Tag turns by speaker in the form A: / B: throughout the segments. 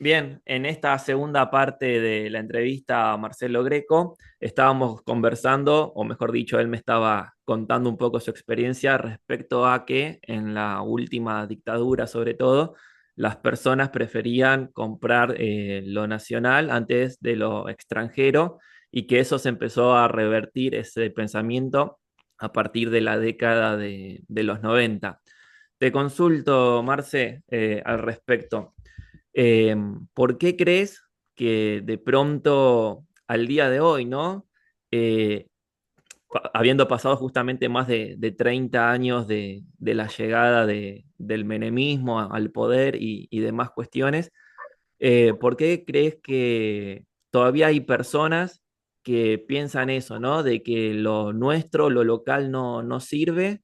A: Bien, en esta segunda parte de la entrevista a Marcelo Greco, estábamos conversando, o mejor dicho, él me estaba contando un poco su experiencia respecto a que en la última dictadura, sobre todo, las personas preferían comprar lo nacional antes de lo extranjero y que eso se empezó a revertir ese pensamiento a partir de la década de los 90. Te consulto, Marce, al respecto. Eh, ¿Por qué crees que de pronto al día de hoy, ¿no? Eh, Habiendo pasado justamente más de 30 años de la llegada del menemismo al poder y demás cuestiones, ¿por qué crees que todavía hay personas que piensan eso, ¿no? De que lo nuestro, lo local no sirve,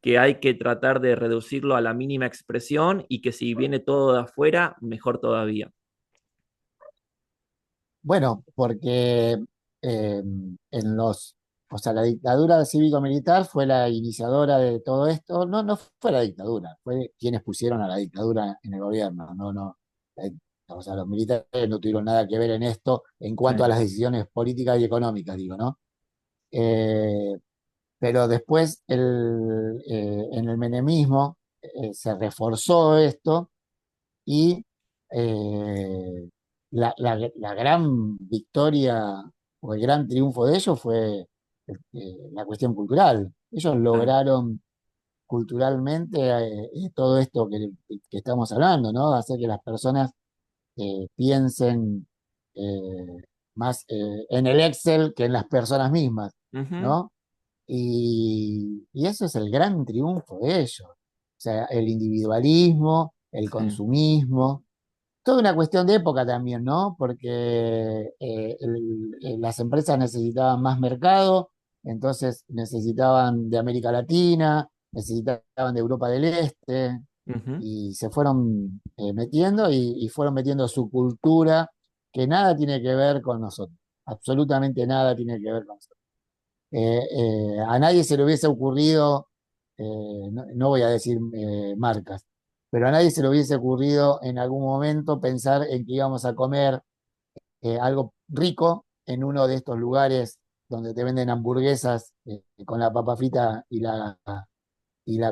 A: que hay que tratar de reducirlo a la mínima expresión y que si viene todo de afuera, mejor todavía.
B: Bueno, porque en o sea, la dictadura cívico-militar fue la iniciadora de todo esto. No, no fue la dictadura, fue quienes pusieron a la dictadura en el gobierno. No, no. eh, o sea, los militares no tuvieron nada que ver en esto en
A: Sí.
B: cuanto a las decisiones políticas y económicas, digo, ¿no? Eh, pero después en el menemismo se reforzó esto y eh, la gran victoria o el gran triunfo de ellos fue la cuestión cultural. Ellos
A: Ah,
B: lograron culturalmente todo esto que estamos hablando, ¿no? Hacer que las personas piensen más en el Excel que en las personas mismas,
A: ujú,
B: ¿no? Y eso es el gran triunfo de ellos. O sea, el individualismo, el
A: sí,
B: consumismo, toda una cuestión de época también, ¿no? Porque las empresas necesitaban más mercado, entonces necesitaban de América Latina, necesitaban de Europa del Este,
A: ujú,
B: y se fueron metiendo y fueron metiendo su cultura, que nada tiene que ver con nosotros, absolutamente nada tiene que ver con nosotros. A nadie se le hubiese ocurrido, no voy a decir marcas, pero a nadie se le hubiese ocurrido en algún momento pensar en que íbamos a comer algo rico en uno de estos lugares donde te venden hamburguesas con la papa frita y la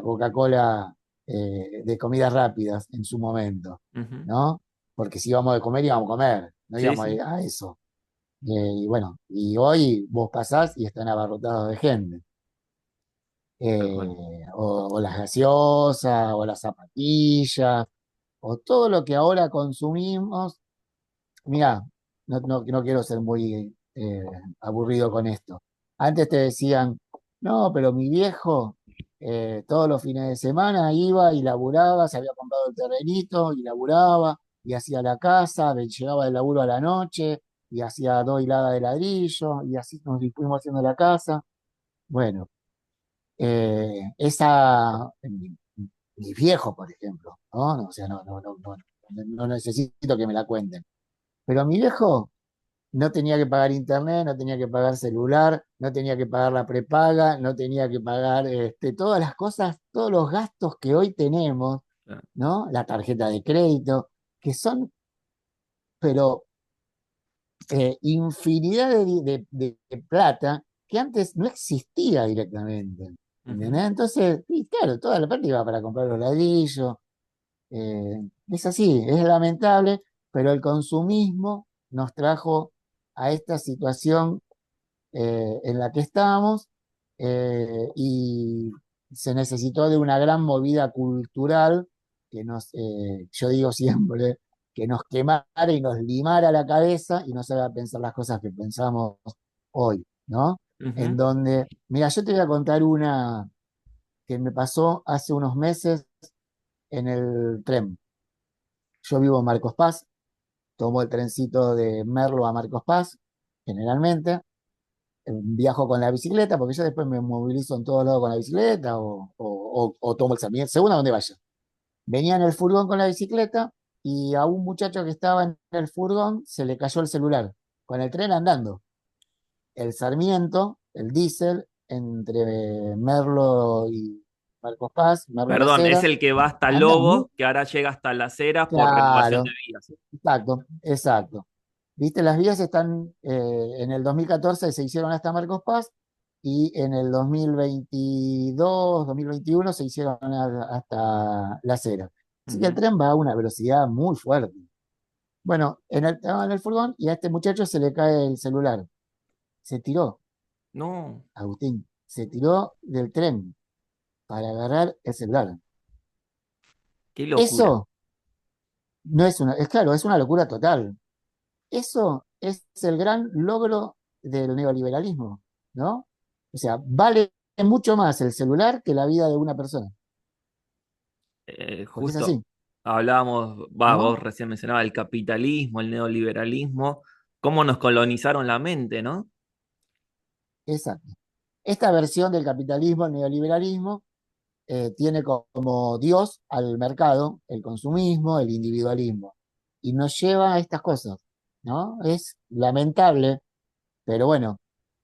B: Coca-Cola de comidas rápidas en su momento,
A: ujú.
B: ¿no? Porque si íbamos a comer, íbamos a comer, no
A: Sí,
B: íbamos a ir
A: sí,
B: a eso. Y bueno, y hoy vos pasás y están abarrotados de gente.
A: tal cual.
B: O las gaseosas, o las zapatillas, o todo lo que ahora consumimos. Mira, no quiero ser muy aburrido con esto. Antes te decían, no, pero mi viejo todos los fines de semana iba y laburaba, se había comprado el terrenito y laburaba y hacía la casa, llegaba del laburo a la noche y hacía dos hiladas de ladrillo y así nos fuimos haciendo la casa. Bueno, mis viejos, por ejemplo, ¿no? O sea, no necesito que me la cuenten. Pero mi viejo no tenía que pagar internet, no tenía que pagar celular, no tenía que pagar la prepaga, no tenía que pagar todas las cosas, todos los gastos que hoy tenemos,
A: Ah,
B: ¿no? La tarjeta de crédito, que son, pero infinidad de plata que antes no existía directamente.
A: ujú.
B: ¿Entendés? Entonces, y claro, toda la plata iba para comprar los ladrillos. Es así, es lamentable, pero el consumismo nos trajo a esta situación en la que estamos y se necesitó de una gran movida cultural que yo digo siempre, que nos quemara y nos limara la cabeza y nos haga pensar las cosas que pensamos hoy, ¿no? En
A: Ujú.
B: donde, mira, yo te voy a contar una que me pasó hace unos meses en el tren. Yo vivo en Marcos Paz, tomo el trencito de Merlo a Marcos Paz, generalmente. Viajo con la bicicleta, porque yo después me movilizo en todos lados con la bicicleta o tomo el Sarmiento, según a donde vaya. Venía en el furgón con la bicicleta y a un muchacho que estaba en el furgón se le cayó el celular, con el tren andando. El Sarmiento, el diésel, entre Merlo y Marcos Paz, Merlo y Las
A: Perdón, es
B: Heras,
A: el que va hasta
B: anda muy
A: Lobo, que ahora llega hasta Las Heras por renovación de
B: claro.
A: vías.
B: exacto, exacto. Viste, las vías están, en el 2014 se hicieron hasta Marcos Paz y en el 2022, 2021 se hicieron hasta Las Heras. Así que el
A: Ujú.
B: tren va a una velocidad muy fuerte. Bueno, estaba en el furgón y a este muchacho se le cae el celular. Se tiró,
A: No,
B: Agustín, se tiró del tren para agarrar el celular.
A: qué locura.
B: Eso no es una, es claro, es una locura total. Eso es el gran logro del neoliberalismo, ¿no? O sea, vale mucho más el celular que la vida de una persona, porque es
A: Justo
B: así,
A: hablábamos, vos
B: ¿no?
A: recién mencionabas el capitalismo, el neoliberalismo, cómo nos colonizaron la mente, ¿no?
B: Exacto. Esta versión del capitalismo, el neoliberalismo, tiene como Dios al mercado, el consumismo, el individualismo, y nos lleva a estas cosas, ¿no? Es lamentable, pero bueno,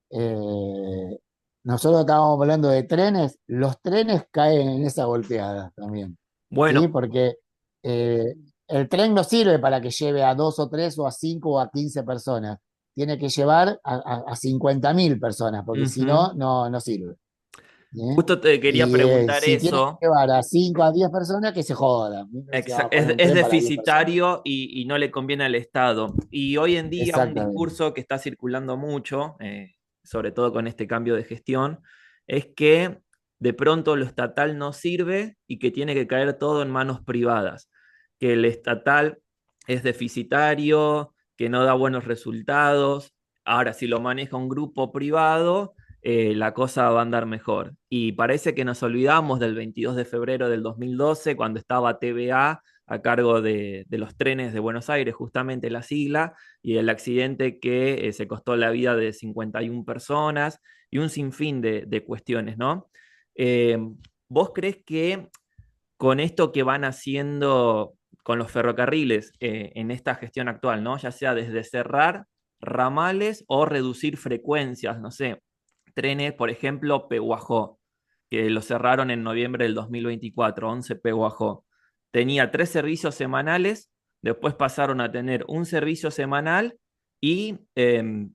B: eh, nosotros estábamos hablando de trenes, los trenes caen en esa volteada también, ¿sí?
A: Bueno,
B: Porque eh, el tren no sirve para que lleve a dos o tres o a cinco o a 15 personas, tiene que llevar a 50.000 personas, porque si
A: ujú.
B: no, no sirve. ¿Sí?
A: Justo te quería
B: Y
A: preguntar
B: si tiene que
A: eso.
B: llevar a 5 a 10 personas, que se jodan. Se va a poner un
A: Es
B: tren para 10 personas.
A: deficitario y no le conviene al Estado. Y hoy en día un
B: Exactamente.
A: discurso que está circulando mucho, sobre todo con este cambio de gestión, es que de pronto lo estatal no sirve y que tiene que caer todo en manos privadas, que el estatal es deficitario, que no da buenos resultados. Ahora, si lo maneja un grupo privado, la cosa va a andar mejor. Y parece que nos olvidamos del 22 de febrero del 2012, cuando estaba TVA a cargo de los trenes de Buenos Aires, justamente la sigla, y el accidente que se costó la vida de 51 personas y un sinfín de cuestiones, ¿no? Eh, ¿Vos crees que con esto que van haciendo con los ferrocarriles en esta gestión actual, ¿no? Ya sea desde cerrar ramales o reducir frecuencias, no sé, trenes, por ejemplo, Pehuajó, que lo cerraron en noviembre del 2024, 11 Pehuajó. Tenía tres servicios semanales, después pasaron a tener un servicio semanal y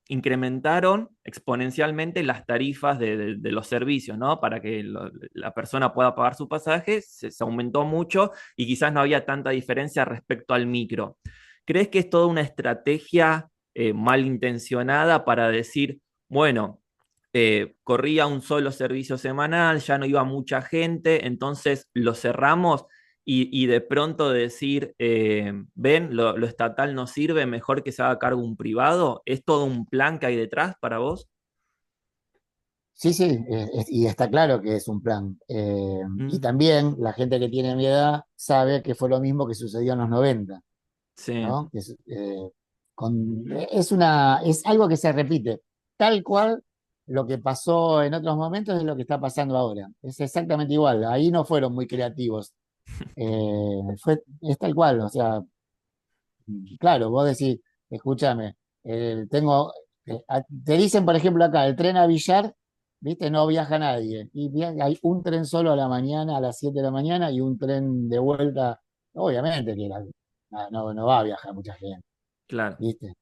A: incrementaron exponencialmente las tarifas de los servicios, ¿no? Para que la persona pueda pagar su pasaje, se aumentó mucho y quizás no había tanta diferencia respecto al micro. ¿Crees que es toda una estrategia malintencionada para decir, bueno, corría un solo servicio semanal, ya no iba mucha gente, entonces lo cerramos y de pronto decir, ven, lo estatal no sirve, mejor que se haga cargo un privado? ¿Es todo un plan que hay detrás para vos?
B: Sí, sí, y está claro que es un plan. Y
A: Mm,
B: también la gente que tiene mi edad sabe que fue lo mismo que sucedió en los 90,
A: sí.
B: ¿no? Es algo que se repite. Tal cual lo que pasó en otros momentos es lo que está pasando ahora. Es exactamente igual. Ahí no fueron muy creativos. Es tal cual. O sea, claro, vos decís, escúchame, te dicen, por ejemplo, acá, el tren a Villar, ¿viste? No viaja nadie. Y hay un tren solo a la mañana, a las 7 de la mañana, y un tren de vuelta. Obviamente que no va a viajar mucha gente.
A: Claro.
B: ¿Viste?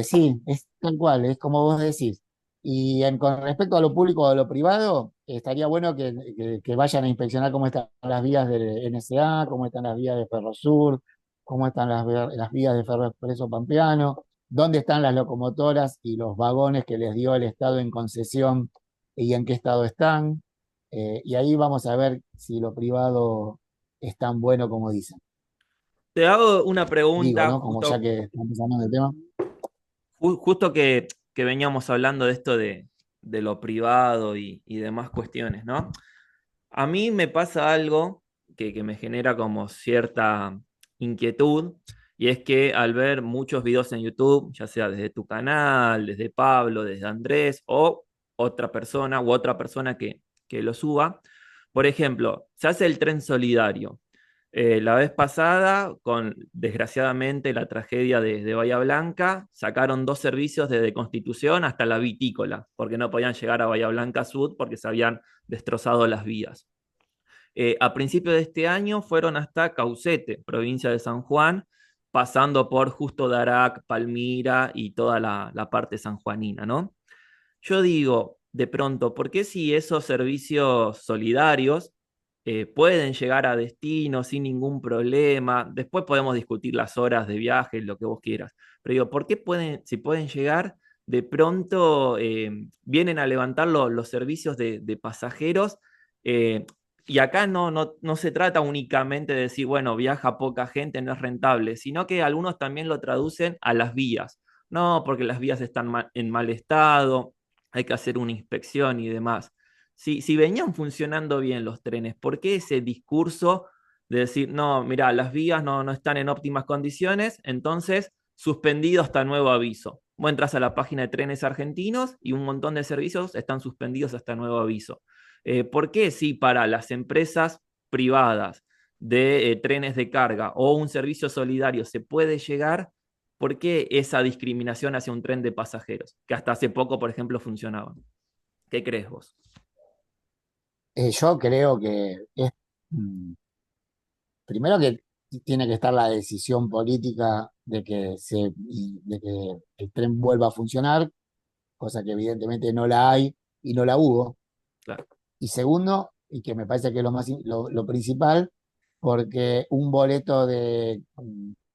B: Sí, es tal cual, es como vos decís. Y con respecto a lo público o a lo privado, estaría bueno que vayan a inspeccionar cómo están las vías del NSA, cómo están las vías de Ferrosur, cómo están las vías de Ferro Expreso Pampeano, dónde están las locomotoras y los vagones que les dio el Estado en concesión y en qué estado están. Y ahí vamos a ver si lo privado es tan bueno como dicen.
A: Te hago una
B: Digo,
A: pregunta
B: ¿no? Como ya
A: justo,
B: que estamos hablando del tema.
A: justo que veníamos hablando de esto de lo privado y demás cuestiones, ¿no? A mí me pasa algo que me genera como cierta inquietud, y es que al ver muchos videos en YouTube, ya sea desde tu canal, desde Pablo, desde Andrés o otra persona que lo suba, por ejemplo, se hace el tren solidario. La vez pasada, con desgraciadamente la tragedia de Bahía Blanca, sacaron dos servicios desde Constitución hasta la Vitícola, porque no podían llegar a Bahía Blanca Sud porque se habían destrozado las vías. A principios de este año fueron hasta Caucete, provincia de San Juan, pasando por Justo Darac, Palmira y toda la parte sanjuanina, ¿no? Yo digo, de pronto, ¿por qué si esos servicios solidarios pueden llegar a destino sin ningún problema? Después podemos discutir las horas de viaje, lo que vos quieras. Pero digo, ¿por qué pueden, si pueden llegar, de pronto vienen a levantar los servicios de pasajeros? eh, y acá no se trata únicamente de decir, bueno, viaja poca gente, no es rentable, sino que algunos también lo traducen a las vías. No, porque las vías están en mal estado, hay que hacer una inspección y demás. Si venían funcionando bien los trenes, ¿por qué ese discurso de decir, no, mira, las vías no están en óptimas condiciones, entonces suspendido hasta nuevo aviso? Vos entras a la página de Trenes Argentinos y un montón de servicios están suspendidos hasta nuevo aviso. ¿Por qué si para las empresas privadas de trenes de carga o un servicio solidario se puede llegar? ¿Por qué esa discriminación hacia un tren de pasajeros? Que hasta hace poco, por ejemplo, funcionaba. ¿Qué crees vos?
B: Yo creo que es, mm, primero que tiene que estar la decisión política de que el tren vuelva a funcionar, cosa que evidentemente no la hay y no la hubo.
A: Claro.
B: Y segundo, y que me parece que es lo principal, porque un boleto de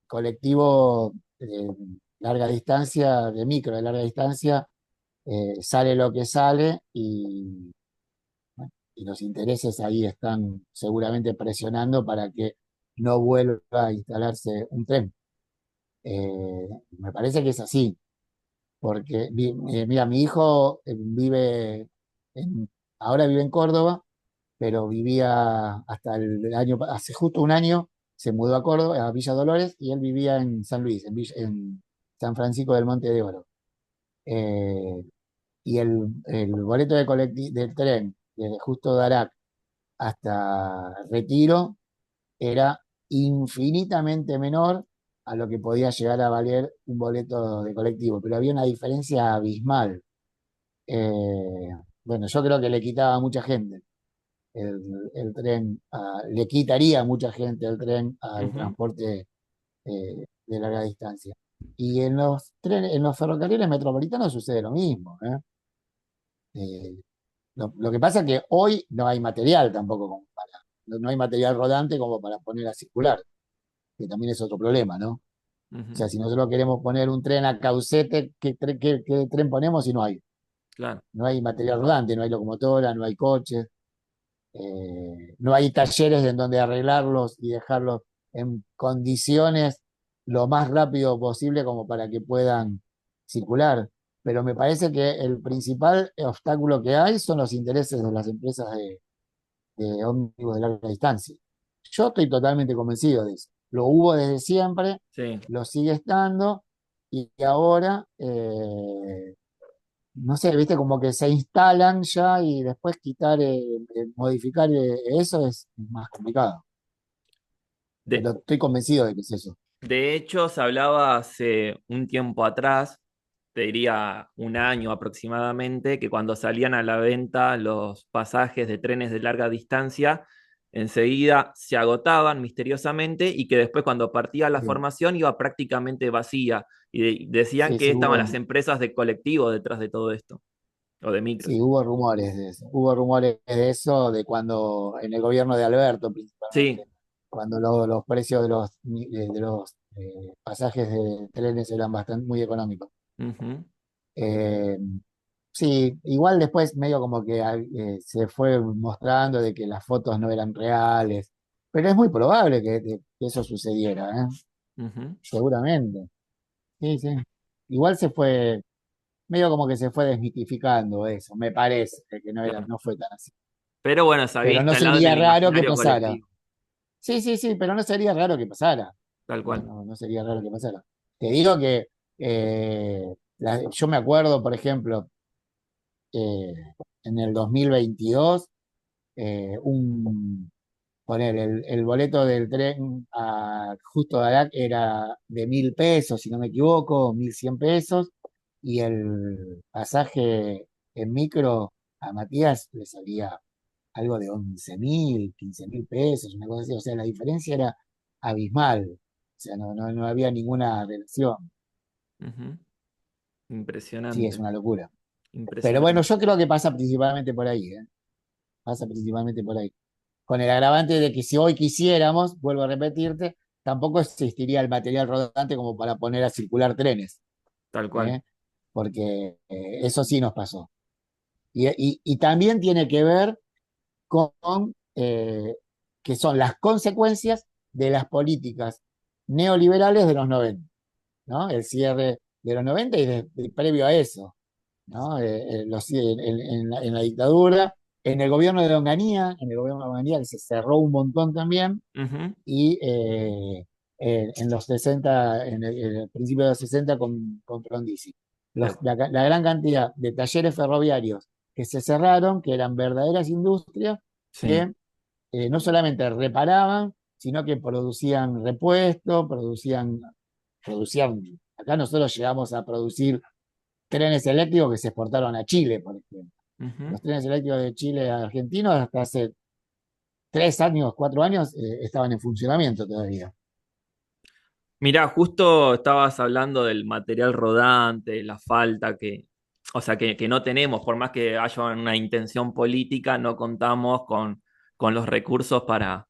B: colectivo de larga distancia, de micro de larga distancia, sale lo que sale bueno, y los intereses ahí están seguramente presionando para que no vuelva a instalarse un tren. Me parece que es así, porque mira, mi hijo ahora vive en Córdoba, pero vivía hasta hace justo un año, se mudó a Córdoba, a Villa Dolores, y él vivía en San Luis, en San Francisco del Monte de Oro. Eh, y el boleto del tren, desde Justo Darac hasta Retiro, era infinitamente menor a lo que podía llegar a valer un boleto de colectivo, pero había una diferencia abismal. Eh, bueno, yo creo que le quitaba a mucha gente el tren, le quitaría a mucha gente el tren al
A: Ujú.
B: transporte de larga distancia. Y en los ferrocarriles metropolitanos sucede lo mismo, ¿eh? Eh, lo que pasa es que hoy no hay material tampoco no hay material rodante como para poner a circular, que también es otro problema, ¿no? O
A: Ujú.
B: sea, si nosotros queremos poner un tren a Caucete, ¿qué tren ponemos si no hay?
A: Claro.
B: No hay material rodante, no hay locomotora, no hay coches. No hay talleres en donde arreglarlos y dejarlos en condiciones lo más rápido posible como para que puedan circular. Pero me parece que el principal obstáculo que hay son los intereses de las empresas de ómnibus de larga distancia. Yo estoy totalmente convencido de eso. Lo hubo desde siempre,
A: Sí.
B: lo sigue estando y ahora no sé, viste, como que se instalan ya y después modificar eso es más complicado. Pero
A: De,
B: estoy convencido de que es eso.
A: de hecho, se hablaba hace un tiempo atrás, te diría un año aproximadamente, que cuando salían a la venta los pasajes de trenes de larga distancia, enseguida se agotaban misteriosamente y que después cuando partía la
B: Sí,
A: formación iba prácticamente vacía. Y decían
B: sí,
A: que
B: sí,
A: estaban las empresas de colectivo detrás de todo esto, o de
B: sí,
A: micros.
B: hubo rumores de eso. Hubo rumores de eso de cuando, en el gobierno de Alberto
A: Sí.
B: principalmente, cuando los precios de los pasajes de trenes eran bastante muy económicos.
A: Ujú.
B: Eh, sí, igual después medio como que se fue mostrando de que las fotos no eran reales, pero es muy probable que eso sucediera, ¿eh?
A: Ujú.
B: Seguramente. Sí, sí. Igual medio como que se fue desmitificando eso, me parece, de que
A: Claro.
B: no fue tan así.
A: Pero bueno, se había
B: Pero no
A: instalado en
B: sería
A: el
B: raro que
A: imaginario
B: pasara.
A: colectivo,
B: Sí, sí, sí, pero no sería raro que pasara.
A: tal
B: No,
A: cual.
B: no, no sería raro que pasara. Te digo que yo me acuerdo, por ejemplo, eh, en el 2022 poner el boleto del tren a Justo Darac era de 1.000 pesos, si no me equivoco, 1.100 pesos, y el pasaje en micro a Matías le salía algo de 11.000, 15.000 pesos, una cosa así, o sea, la diferencia era abismal. O sea, no había ninguna relación.
A: Ujú.
B: Sí, es
A: Impresionante,
B: una locura. Pero bueno,
A: impresionante.
B: yo creo que pasa principalmente por ahí, ¿eh? Pasa principalmente por ahí. Con el agravante de que si hoy quisiéramos, vuelvo a repetirte, tampoco existiría el material rodante como para poner a circular trenes,
A: Tal cual.
B: ¿eh? Porque eso sí nos pasó. Y también tiene que ver con que son las consecuencias de las políticas neoliberales de los 90, ¿no? El cierre de los 90 y previo a eso, ¿no? En la dictadura, en el gobierno de Onganía, en el gobierno de Onganía que se cerró un montón también,
A: Ujú.
B: y en los 60, en el principio de los 60 con Frondizi.
A: De acuerdo.
B: La gran cantidad de talleres ferroviarios que se cerraron, que eran verdaderas industrias,
A: Sí.
B: que no solamente reparaban, sino que producían repuestos, producían, acá nosotros llegamos a producir trenes eléctricos que se exportaron a Chile, por ejemplo.
A: Ujú.
B: Los trenes eléctricos de Chile a argentinos hasta hace 3 años, 4 años, estaban en funcionamiento todavía.
A: Mirá, justo estabas hablando del material rodante, la falta o sea, que no tenemos, por más que haya una intención política, no contamos con los recursos para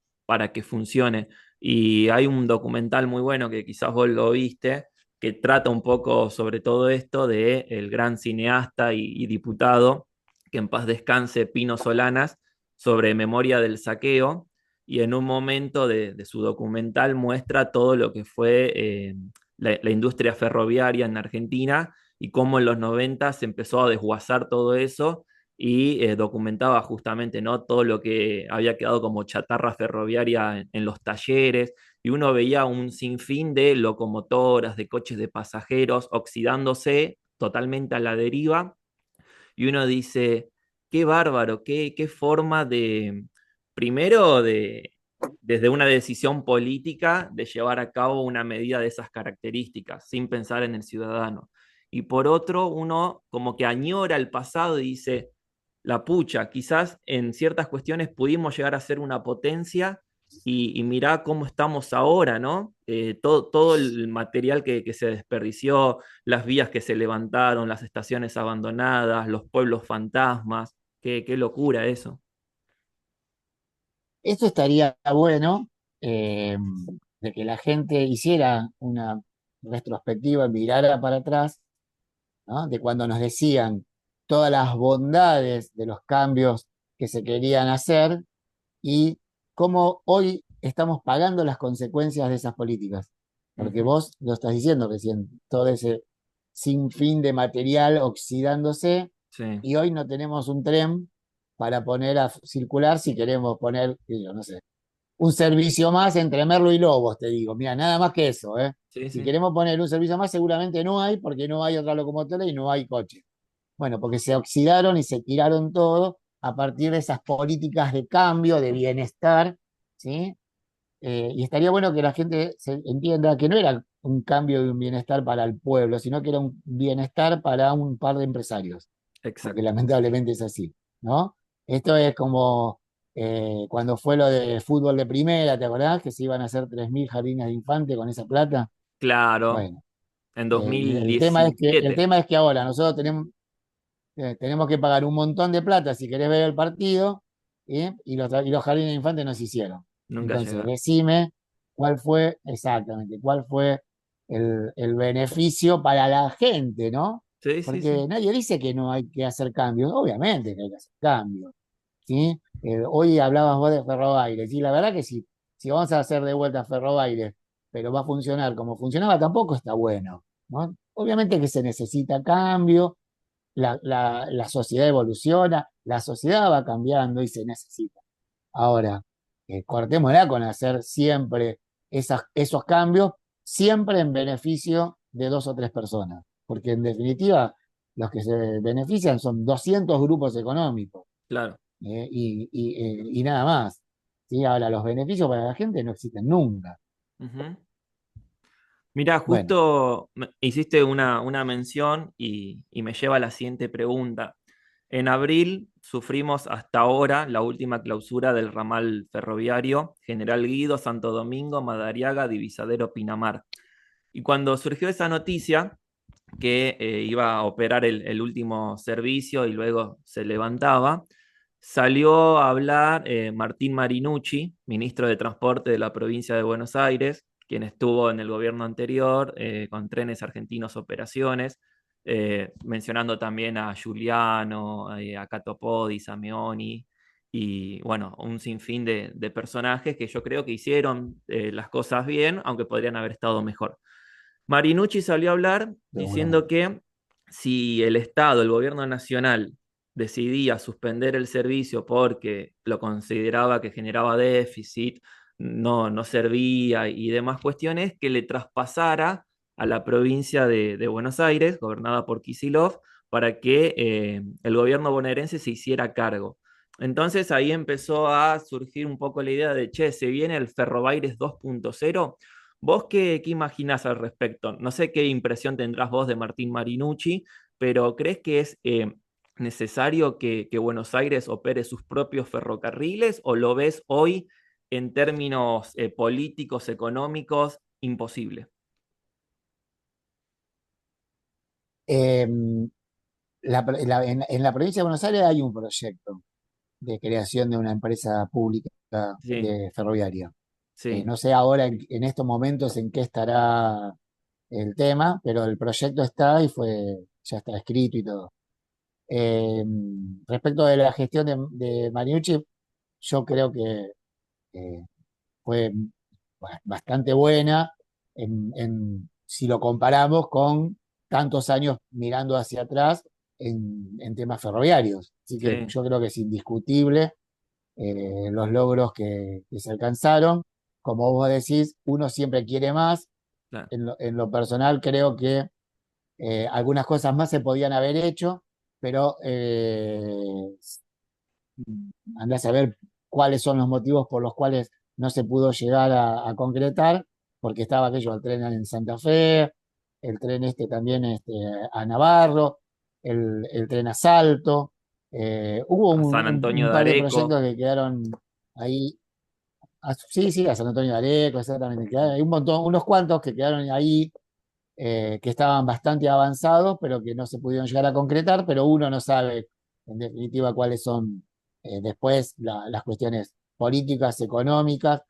A: que funcione. Y hay un documental muy bueno que quizás vos lo viste, que trata un poco sobre todo esto de el gran cineasta y diputado, que en paz descanse, Pino Solanas, sobre memoria del saqueo y en un momento de su documental muestra todo lo que fue la industria ferroviaria en Argentina y cómo en los 90 se empezó a desguazar todo eso y documentaba justamente, ¿no? Todo lo que había quedado como chatarra ferroviaria en los talleres y uno veía un sinfín de locomotoras, de coches de pasajeros oxidándose totalmente a la deriva y uno dice, qué bárbaro, qué forma primero, desde una decisión política, de llevar a cabo una medida de esas características, sin pensar en el ciudadano. Y por otro, uno como que añora el pasado y dice, la pucha, quizás en ciertas cuestiones pudimos llegar a ser una potencia y mirá cómo estamos ahora, ¿no? Todo el material que se desperdició, las vías que se levantaron, las estaciones abandonadas, los pueblos fantasmas, qué locura eso.
B: Esto estaría bueno, eh, de que la gente hiciera una retrospectiva, mirara para atrás, ¿no? De cuando nos decían todas las bondades de los cambios que se querían hacer y cómo hoy estamos pagando las consecuencias de esas políticas. Porque
A: Ujú.
B: vos lo estás diciendo recién, todo ese sinfín de material oxidándose,
A: Sí,
B: y hoy no tenemos un tren para poner a circular si queremos poner, yo no sé, un servicio más entre Merlo y Lobos, te digo. Mira, nada más que eso, ¿eh?
A: sí,
B: Si
A: sí,
B: queremos poner un servicio más, seguramente no hay, porque no hay otra locomotora y no hay coche. Bueno, porque se oxidaron y se tiraron todo a partir de esas políticas de cambio, de bienestar, ¿sí? Y estaría bueno que la gente se entienda que no era un cambio de un bienestar para el pueblo, sino que era un bienestar para un par de empresarios, porque
A: exacto.
B: lamentablemente es así, ¿no? Esto es como cuando fue lo de fútbol de primera, ¿te acordás? Que se iban a hacer 3.000 jardines de infante con esa plata.
A: Claro,
B: Bueno,
A: en dos mil
B: el
A: diecisiete
B: tema es que ahora nosotros tenemos que pagar un montón de plata si querés ver el partido, y los jardines de infantes no se hicieron.
A: nunca
B: Entonces,
A: llegaron.
B: decime cuál fue exactamente, cuál fue el beneficio para la gente, ¿no?
A: Sí, sí,
B: Porque
A: sí.
B: nadie dice que no hay que hacer cambios, obviamente que hay que hacer cambios, ¿sí? Hoy hablabas vos de Ferrobaires, y la verdad que si vamos a hacer de vuelta Ferrobaires, pero va a funcionar como funcionaba, tampoco está bueno, ¿no? Obviamente que se necesita cambio, la sociedad evoluciona, la sociedad va cambiando y se necesita. Ahora, cortémosla con hacer siempre esos cambios, siempre en beneficio de dos o tres personas, porque en definitiva los que se benefician son 200 grupos económicos,
A: Claro.
B: y nada más. ¿Sí? Ahora, los beneficios para la gente no existen nunca.
A: Ujú. Mira,
B: Bueno,
A: justo hiciste una mención y me lleva a la siguiente pregunta. En abril sufrimos hasta ahora la última clausura del ramal ferroviario General Guido, Santo Domingo, Madariaga, Divisadero, Pinamar. Y cuando surgió esa noticia que iba a operar el último servicio y luego se levantaba, salió a hablar Martín Marinucci, ministro de Transporte de la provincia de Buenos Aires, quien estuvo en el gobierno anterior con Trenes Argentinos Operaciones, mencionando también a Giuliano, a Catopodis, a Meoni, y bueno, un sinfín de personajes que yo creo que hicieron las cosas bien, aunque podrían haber estado mejor. Marinucci salió a hablar diciendo
B: seguramente.
A: que si el Estado, el gobierno nacional, decidía suspender el servicio porque lo consideraba que generaba déficit, no servía y demás cuestiones, que le traspasara a la provincia de Buenos Aires, gobernada por Kicillof, para que el gobierno bonaerense se hiciera cargo. Entonces ahí empezó a surgir un poco la idea de, che, se viene el Ferrobaires 2.0. ¿Vos qué imaginás al respecto? No sé qué impresión tendrás vos de Martín Marinucci, pero ¿crees que es necesario que Buenos Aires opere sus propios ferrocarriles o lo ves hoy en términos políticos, económicos, imposible?
B: Eh, en la provincia de Buenos Aires hay un proyecto de creación de una empresa pública
A: Sí,
B: ferroviaria.
A: sí,
B: No sé ahora en estos momentos en qué estará el tema, pero el proyecto está y ya está escrito y todo. Eh, Respecto de la gestión de Mariucci, yo creo que eh, fue bastante buena si lo comparamos con tantos años mirando hacia atrás en temas ferroviarios. Así que
A: sí,
B: yo creo que es indiscutible los logros que se alcanzaron. Como vos decís, uno siempre quiere más.
A: claro.
B: En lo personal creo que algunas cosas más se podían haber hecho, pero andás a ver cuáles son los motivos por los cuales no se pudo llegar a concretar, porque estaba aquello, el tren en Santa Fe, el tren este también a Navarro, el tren a Salto. Hubo
A: A
B: un,
A: San
B: un-
A: Antonio
B: un
A: de
B: par de
A: Areco,
B: proyectos que quedaron ahí. Sí, sí, a San Antonio de Areco, exactamente. Hay un montón, unos cuantos que quedaron ahí, que estaban bastante avanzados, pero que no se pudieron llegar a concretar, pero uno no sabe en definitiva cuáles son después las cuestiones políticas, económicas.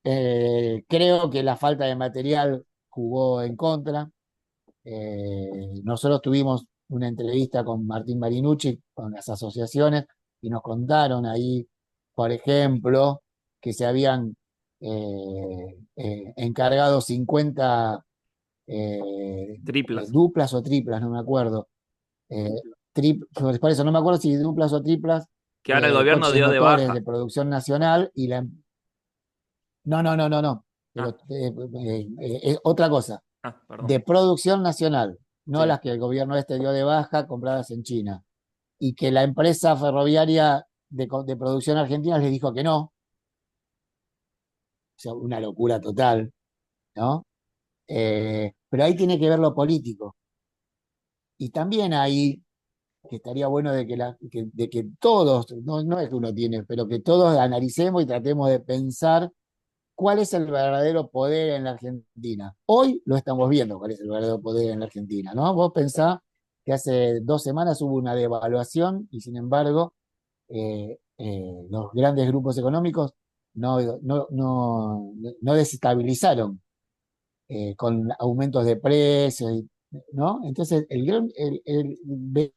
B: Creo que la falta de material jugó en contra. Nosotros tuvimos una entrevista con Martín Marinucci, con las asociaciones, y nos contaron ahí, por ejemplo, que se habían encargado 50
A: triplas,
B: duplas o triplas, no me acuerdo. Eh, por eso no me acuerdo si duplas o triplas,
A: que ahora el gobierno
B: coches
A: dio de
B: motores de
A: baja.
B: producción nacional no, no, no, no, no. Pero
A: Ah,
B: es otra cosa,
A: perdón.
B: de producción nacional, no
A: Sí,
B: las que el gobierno este dio de baja compradas en China. Y que la empresa ferroviaria de producción argentina les dijo que no, o sea, una locura total, ¿no? Pero ahí tiene que ver lo político. Y también ahí que estaría bueno de que todos, no es que uno tiene, pero que todos analicemos y tratemos de pensar cuál es el verdadero poder en la Argentina. Hoy lo estamos viendo, cuál es el verdadero poder en la Argentina, ¿no? Vos pensás que hace 2 semanas hubo una devaluación y sin embargo los grandes grupos económicos no, no, no, no desestabilizaron con aumentos de precios, ¿no? Entonces,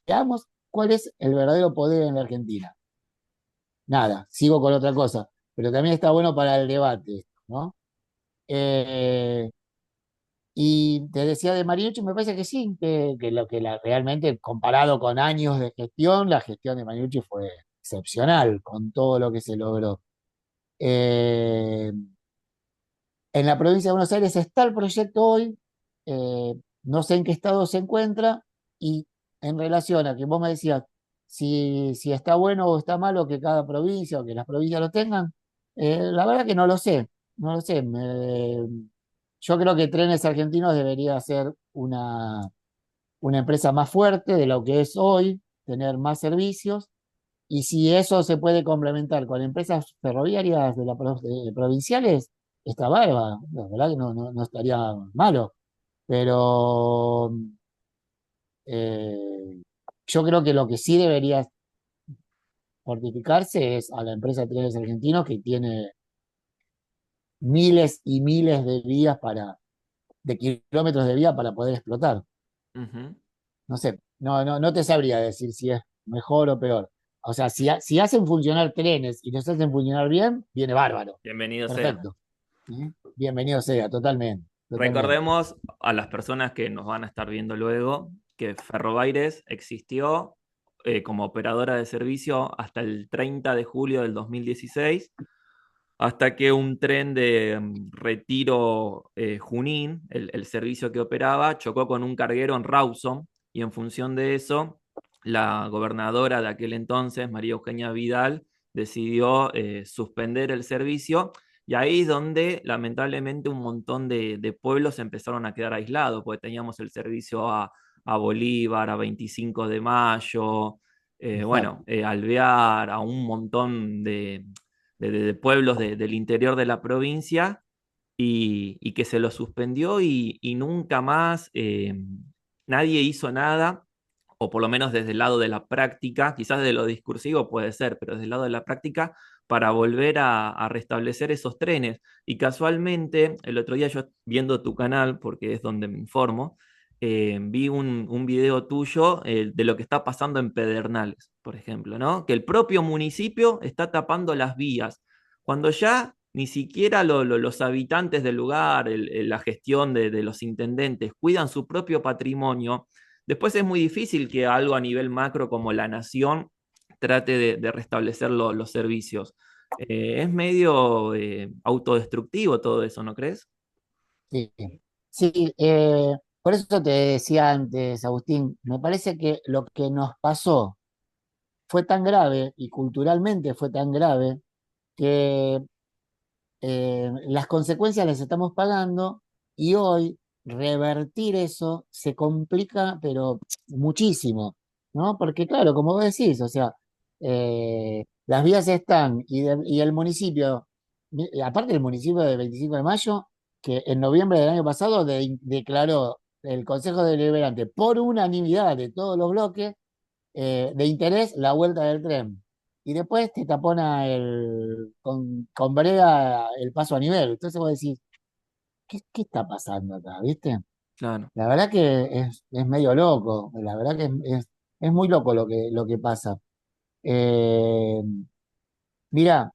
B: veamos cuál es el verdadero poder en la Argentina. Nada, sigo con otra cosa, pero también está bueno para el debate, ¿no? Eh, y te decía de Mariucci, me parece que sí, que lo que realmente comparado con años de gestión, la gestión de Mariucci fue excepcional con todo lo que se logró. Eh, En la provincia de Buenos Aires está el proyecto hoy, eh, no sé en qué estado se encuentra, y en relación a que vos me decías si está bueno o está malo que cada provincia o que las provincias lo tengan, la verdad que no lo sé, no lo sé. Yo creo que Trenes Argentinos debería ser una empresa más fuerte de lo que es hoy. tener más servicios y si eso se puede complementar con empresas ferroviarias provinciales, está bárbaro. La verdad que no estaría malo. Pero eh, yo creo que lo que sí debería fortificarse es a la empresa de Trenes Argentinos que tiene miles y miles de kilómetros de vía para poder explotar.
A: Ujú.
B: No sé, no te sabría decir si es mejor o peor. O sea, si hacen funcionar trenes y los hacen funcionar bien, viene bárbaro.
A: Bienvenido sea.
B: Perfecto. ¿Eh? Bienvenido sea, totalmente, totalmente.
A: Recordemos a las personas que nos van a estar viendo luego que Ferrobaires existió como operadora de servicio hasta el 30 de julio del 2016, hasta que un tren de Retiro Junín, el servicio que operaba, chocó con un carguero en Rawson y en función de eso, la gobernadora de aquel entonces, María Eugenia Vidal, decidió suspender el servicio y ahí es donde lamentablemente un montón de pueblos empezaron a quedar aislados, porque teníamos el servicio a Bolívar, a 25 de Mayo, bueno,
B: Exacto.
A: Alvear, a un montón de pueblos del interior de la provincia y que se lo suspendió y nunca más nadie hizo nada, o por lo menos desde el lado de la práctica, quizás de lo discursivo puede ser, pero desde el lado de la práctica, para volver a restablecer esos trenes. Y casualmente, el otro día yo viendo tu canal, porque es donde me informo, vi un video tuyo de lo que está pasando en Pedernales, por ejemplo, ¿no? Que el propio municipio está tapando las vías, cuando ya ni siquiera los habitantes del lugar, la gestión de los intendentes cuidan su propio patrimonio. Después es muy difícil que algo a nivel macro como la nación trate de restablecer los servicios. Es medio autodestructivo todo eso, ¿no crees?
B: Sí, sí, por eso te decía antes, Agustín, me parece que lo que nos pasó fue tan grave y culturalmente fue tan grave que las consecuencias las estamos pagando y hoy revertir eso se complica, pero muchísimo, ¿no? Porque claro, como vos decís, o sea, las vías están y el municipio, aparte del municipio de 25 de Mayo, que en noviembre del año pasado declaró el Consejo Deliberante por unanimidad de todos los bloques de interés la vuelta del tren. Y después te tapona con brea el paso a nivel. Entonces vos decís, ¿qué está pasando acá? ¿Viste?
A: Claro.
B: La verdad que es medio loco. La verdad que es muy loco lo que pasa. Eh, Mirá,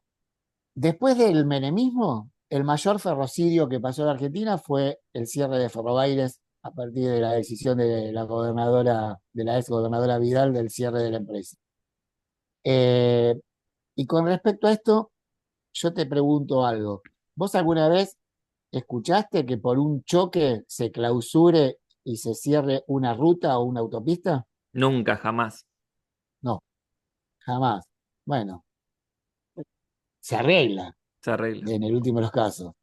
B: después del menemismo, el mayor ferrocidio que pasó en Argentina fue el cierre de Ferrobaires a partir de la decisión de la gobernadora, de la ex gobernadora Vidal del cierre de la empresa. Eh, y con respecto a esto, yo te pregunto algo. ¿Vos alguna vez escuchaste que por un choque se clausure y se cierre una ruta o una autopista?
A: Nunca, jamás
B: No, jamás. Bueno, se arregla
A: se arregla.
B: en el último de los casos.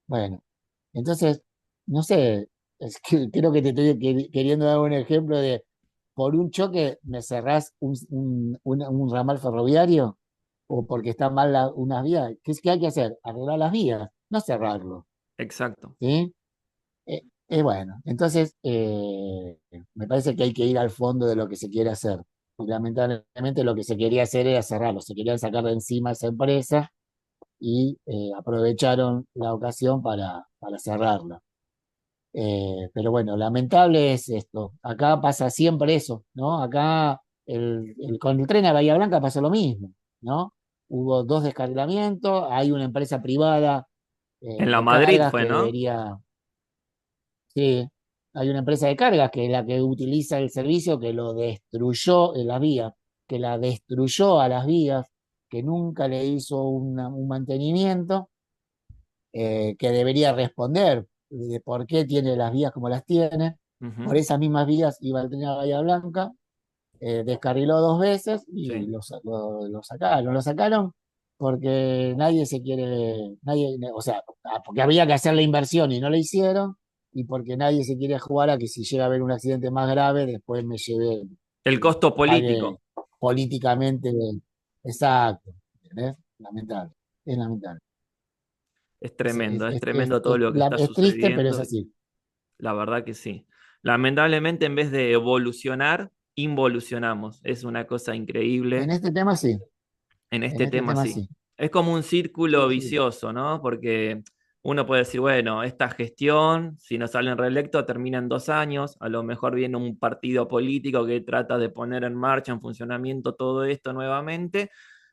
B: Bueno, entonces, no sé, es que creo que te estoy queriendo dar un ejemplo de, por un choque me cerrás un ramal ferroviario o porque están mal unas vías. ¿Qué hay que hacer? Arreglar las vías, no cerrarlo.
A: Exacto.
B: ¿Sí? Bueno, entonces me parece que hay que ir al fondo de lo que se quiere hacer. Y lamentablemente lo que se quería hacer era cerrarlo, se querían sacar de encima esa empresa y aprovecharon la ocasión para cerrarla. Pero bueno, lamentable es esto. Acá pasa siempre eso, ¿no? Acá con el tren a Bahía Blanca pasó lo mismo, ¿no? Hubo dos descarrilamientos, hay una empresa privada
A: En la
B: de
A: Madrid
B: cargas
A: fue,
B: que
A: ¿no?
B: debería. Sí, hay una empresa de cargas que es la que utiliza el servicio que lo destruyó en las vías, que la destruyó a las vías, que nunca le hizo un mantenimiento, que debería responder de por qué tiene las vías como las tiene. Por
A: Ujú.
B: esas mismas vías iba el tren a Bahía Blanca, descarriló dos veces y
A: Sí,
B: lo sacaron. Lo sacaron porque nadie se quiere, nadie, o sea, porque había que hacer la inversión y no la hicieron, y porque nadie se quiere jugar a que si llega a haber un accidente más grave, después me lleve.
A: El costo
B: pague
A: político
B: políticamente. Exacto. ¿Entendés? Lamentable. Es lamentable.
A: es tremendo todo lo que está
B: Es triste, pero es
A: sucediendo.
B: así.
A: La verdad que sí. Lamentablemente, en vez de evolucionar, involucionamos. Es una cosa
B: En
A: increíble.
B: este tema sí.
A: En
B: En
A: este
B: este
A: tema
B: tema
A: sí.
B: sí.
A: Es como un círculo
B: Sí, sí.
A: vicioso, ¿no? Porque uno puede decir, bueno, esta gestión, si no salen reelectos, termina en 2 años. A lo mejor viene un partido político que trata de poner en marcha, en funcionamiento todo esto nuevamente,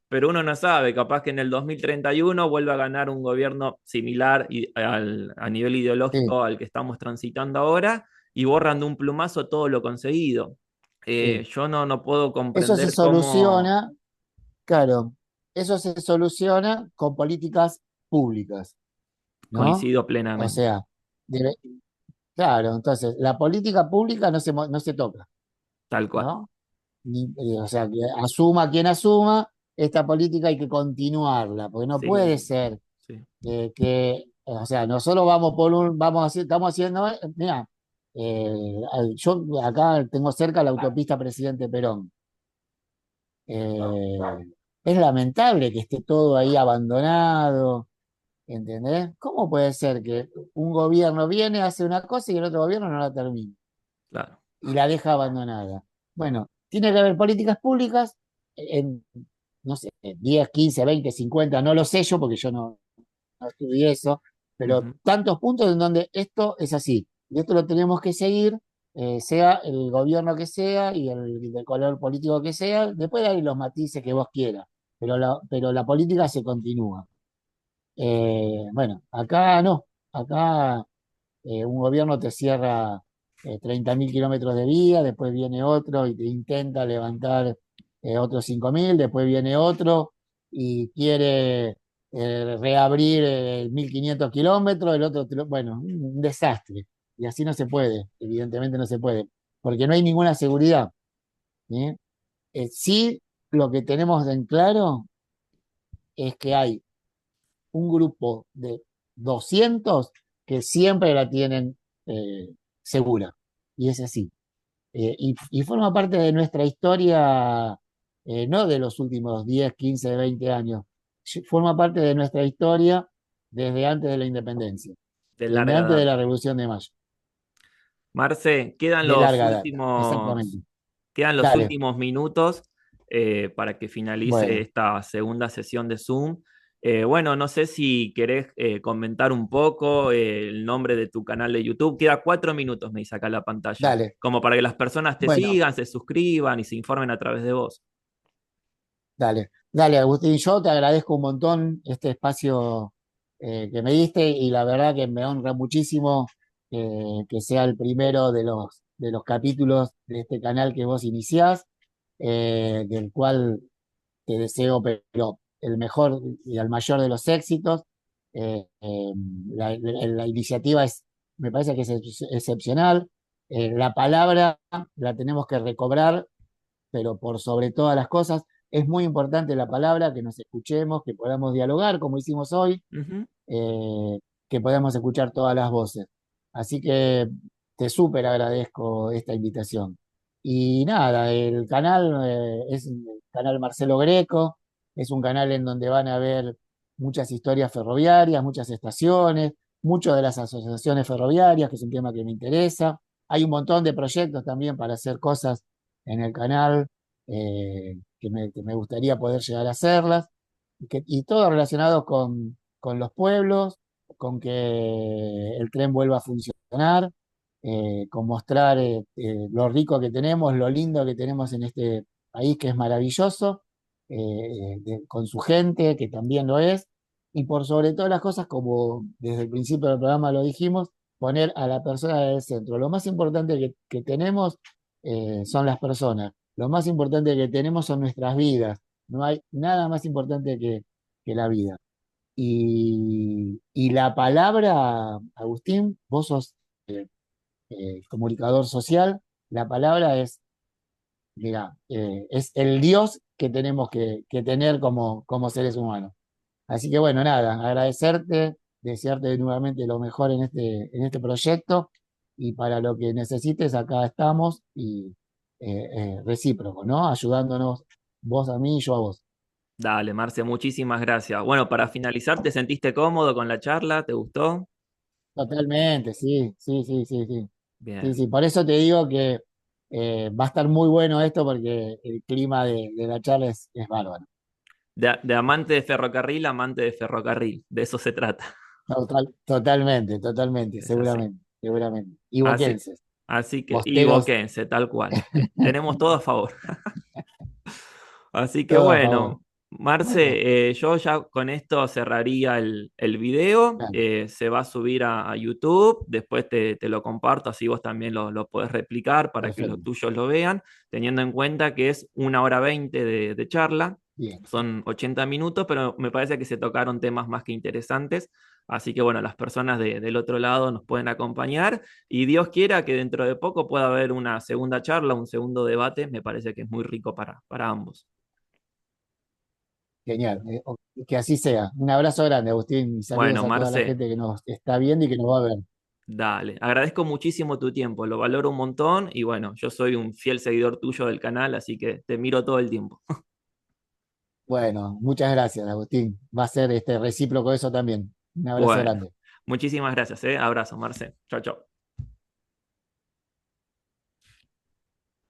A: pero uno no sabe, capaz que en el 2031 vuelva a ganar un gobierno similar a nivel
B: Sí,
A: ideológico al que estamos transitando ahora y borran de un plumazo todo lo conseguido.
B: sí.
A: Yo no puedo
B: Eso se
A: comprender cómo.
B: soluciona, claro, eso se soluciona con políticas públicas, ¿no?
A: Coincido
B: O
A: plenamente,
B: sea, debe- claro, entonces la política pública no se toca,
A: tal cual.
B: ¿no? O sea, que asuma quien asuma, esta política hay que continuarla, porque no puede
A: Sí,
B: ser
A: sí.
B: o sea, nosotros vamos por estamos haciendo, mira, yo acá tengo cerca la autopista Presidente Perón. Eh, es lamentable que esté todo ahí abandonado, ¿entendés? ¿Cómo puede ser que un gobierno viene, hace una cosa y el otro gobierno no la termina
A: Claro,
B: y la deja abandonada? Bueno, tiene que haber políticas públicas en, no sé, 10, 15, 20, 50, no lo sé yo porque yo no estudié eso, pero
A: ujú,
B: tantos puntos en donde esto es así. Y esto lo tenemos que seguir, sea el gobierno que sea y el de color político que sea, después hay los matices que vos quieras, pero la política se continúa. Bueno, acá no, acá un gobierno te cierra 30.000 kilómetros de vía, después viene otro y te intenta levantar otros 5.000, después viene otro y quiere reabrir 1.500 kilómetros, el otro, bueno, un desastre. Y así no se puede, evidentemente no se puede, porque no hay ninguna seguridad. ¿Sí? Sí, lo que tenemos en claro es que hay un grupo de 200 que siempre la tienen segura. Y es así. Y forma parte de nuestra historia, no de los últimos 10 15 20 años, forma parte de nuestra historia desde antes de la independencia,
A: de
B: desde
A: larga
B: antes de la
A: data.
B: Revolución de Mayo,
A: Marce,
B: de larga data, exactamente.
A: quedan los
B: Dale,
A: últimos minutos para que finalice
B: bueno,
A: esta segunda sesión de Zoom. Bueno, no sé si querés comentar un poco el nombre de tu canal de YouTube. Queda 4 minutos, me dice acá la pantalla,
B: dale.
A: como para que las personas te
B: Bueno,
A: sigan, se suscriban y se informen a través de vos.
B: dale, dale, Agustín, yo te agradezco un montón este espacio que me diste y la verdad que me honra muchísimo que sea el primero de los capítulos de este canal que vos iniciás, del cual te deseo pero el mejor y el mayor de los éxitos. La iniciativa me parece que es excepcional. La palabra la tenemos que recobrar pero por sobre todas las cosas, es muy importante la palabra, que nos escuchemos, que podamos dialogar como hicimos hoy,
A: Ujú.
B: eh, que podamos escuchar todas las voces. Así que te súper agradezco esta invitación. Y nada, el canal es el canal Marcelo Greco, es un canal en donde van a ver muchas historias ferroviarias, muchas estaciones, muchas de las asociaciones ferroviarias, que es un tema que me interesa. Hay un montón de proyectos también para hacer cosas en el canal que me gustaría poder llegar a hacerlas, y todo relacionado con los pueblos, con que el tren vuelva a funcionar, con mostrar lo rico que tenemos, lo lindo que tenemos en este país que es maravilloso, con su gente, que también lo es, y por sobre todas las cosas, como desde el principio del programa lo dijimos, poner a la persona en el centro. Lo más importante que tenemos son las personas, lo más importante que tenemos son nuestras vidas. No hay nada más importante que la vida. Y la palabra, Agustín, vos sos comunicador social, la palabra es, mira, es el Dios que tenemos que tener como seres humanos. Así que bueno, nada, agradecerte, desearte nuevamente lo mejor en este proyecto y para lo que necesites, acá estamos recíproco, ¿no? Ayudándonos vos a mí y yo a vos.
A: Dale, Marce, muchísimas gracias. Bueno, para finalizar, ¿te sentiste cómodo con la charla? ¿Te gustó?
B: Totalmente, sí, sí, sí, sí, sí. Sí,
A: Bien.
B: sí, por eso te digo que va a estar muy bueno esto porque el clima de la charla es bárbaro.
A: De amante de ferrocarril a amante de ferrocarril. De eso se trata.
B: Totalmente, totalmente,
A: Es así.
B: seguramente, seguramente. Y
A: Así,
B: boquenses,
A: así que, y
B: bosteros,
A: boquense, tal cual. Tenemos todo a favor. Así que
B: todo a favor.
A: bueno, Marce, yo ya con esto cerraría el video.
B: Dale,
A: Se va a subir a YouTube. Después te lo comparto, así vos también lo podés replicar para que los
B: perfecto.
A: tuyos lo vean, teniendo en cuenta que es 1 hora 20 de charla.
B: Bien,
A: Son 80 minutos, pero me parece que se tocaron temas más que interesantes. Así que bueno, las personas del otro lado nos pueden acompañar y Dios quiera que dentro de poco pueda haber una segunda charla, un segundo debate. Me parece que es muy rico para ambos.
B: genial. Que así sea. Un abrazo grande, Agustín, y saludos
A: Bueno,
B: a toda la
A: Marce,
B: gente que nos está viendo y que nos va a ver.
A: dale. Agradezco muchísimo tu tiempo, lo valoro un montón y bueno, yo soy un fiel seguidor tuyo del canal, así que te miro todo el tiempo.
B: Bueno, muchas gracias, Agustín. Va a ser recíproco eso también. Un abrazo
A: Bueno,
B: grande.
A: muchísimas gracias, ¿eh? Abrazo, Marce. Chao, chao.